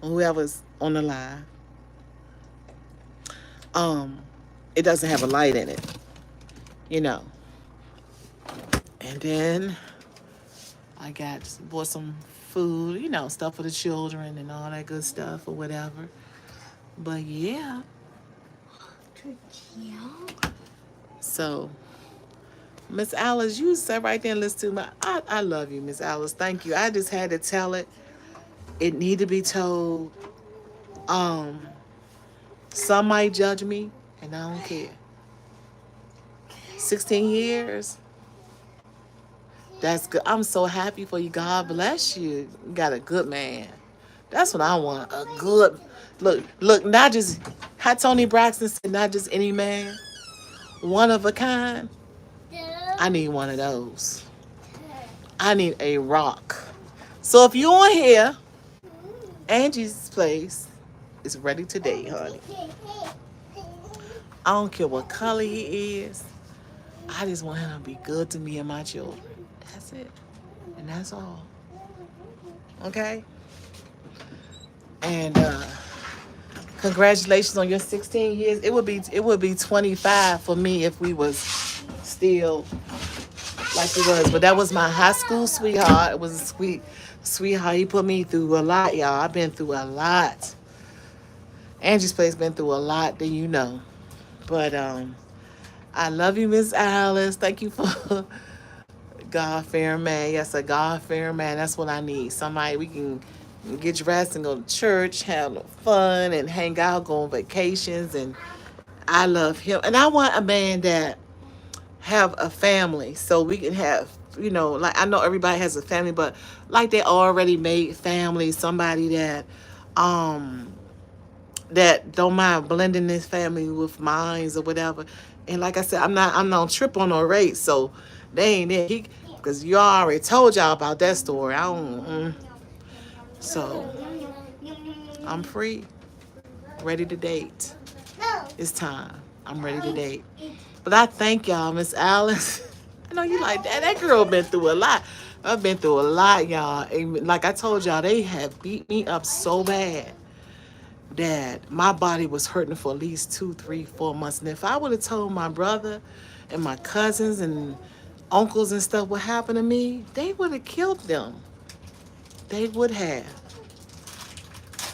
whoever's on the line, it doesn't have a light in it, you know. And then I bought some food, you know, stuff for the children and all that good stuff or whatever. But yeah. So, Miss Alice, you sat right there and listened to me. I love you, Miss Alice. Thank you. I just had to tell it. It need to be told. Some might judge me, and I don't care. 16 years. That's good. I'm so happy for you. God bless you. You got a good man. That's what I want. A good look, not just how Tony Braxton said, not just any man. One of a kind. I need one of those. I need a rock. So if you're on here, Angie's Place is ready today, honey. I don't care what color he is. I just want him to be good to me and my children. That's it. And that's all. Okay? And congratulations on your 16 years. It would be 25 for me if we was still like it was. But that was my high school sweetheart. It was a sweetheart. He put me through a lot, y'all. I've been through a lot. Angie's Place been through a lot that you know. But I love you, Miss Alice. Thank you for God-fearing man. Yes, a God-fearing man. That's what I need. Somebody we can get dressed and go to church, have fun, and hang out, go on vacations. And I love him. And I want a man that have a family so we can have, you know, like I know everybody has a family, but like they already made family, somebody that don't mind blending this family with mines or whatever. And like I said, I'm not trip on no race, so they ain't it. Because you already told y'all about that story. I don't. So I'm free, ready to date. It's time. I'm ready to date. But I thank y'all, Miss Alice. I know you like that. That girl been through a lot. I've been through a lot, y'all. And like I told y'all, they have beat me up so bad. that my body was hurting for at least 2, 3, 4 months. And if I would have told my brother and my cousins and uncles and stuff what happened to me, they would have killed them. They would have.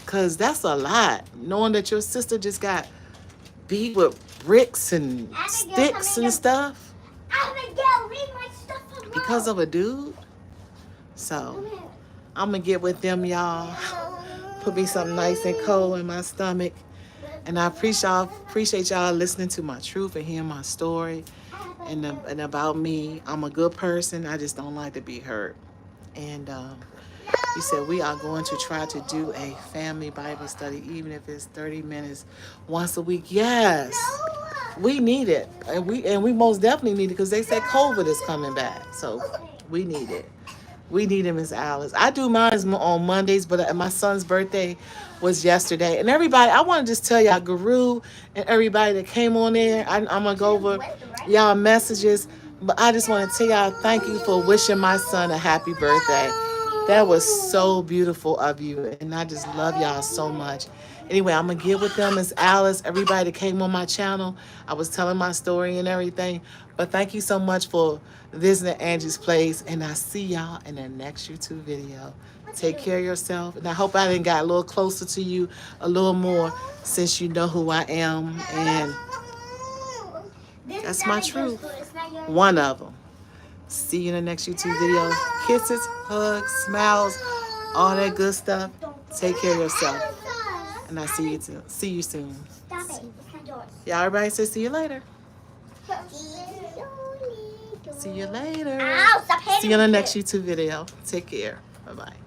Because that's a lot. Knowing that your sister just got beat with bricks and sticks and stuff Abigail, leave my stuff alone. because of a dude. So I'm going to get with them, y'all. Put me something nice and cold in my stomach. And I appreciate y'all listening to my truth and hearing my story and about me. I'm a good person. I just don't like to be hurt. And he said we are going to try to do a family Bible study, even if it's 30 minutes once a week. Yes, we need it, and we most definitely need it because they said COVID is coming back, so we need it. We need him, Miss Alice. I do mine on Mondays, but my son's birthday was yesterday. And everybody, I want to just tell y'all, Guru and everybody that came on there, I'm going to go over y'all messages. But I just want to tell y'all thank you for wishing my son a happy birthday. That was so beautiful of you. And I just love y'all so much. Anyway, I'm going to get with them, Miss Alice, everybody that came on my channel. I was telling my story and everything. But thank you so much for visiting Angie's Place. And I see y'all in the next YouTube video. Take care of yourself. And I hope I done got a little closer to you, a little more, since you know who I am. And that's my truth. One of them. See you in the next YouTube video. Kisses, hugs, smiles, all that good stuff. Take care of yourself. And I see you soon. Stop it. It's not yours. Yeah, everybody say see you later. See you later. Ow, stop hitting See you in the me. next YouTube video. Take care. Bye-bye.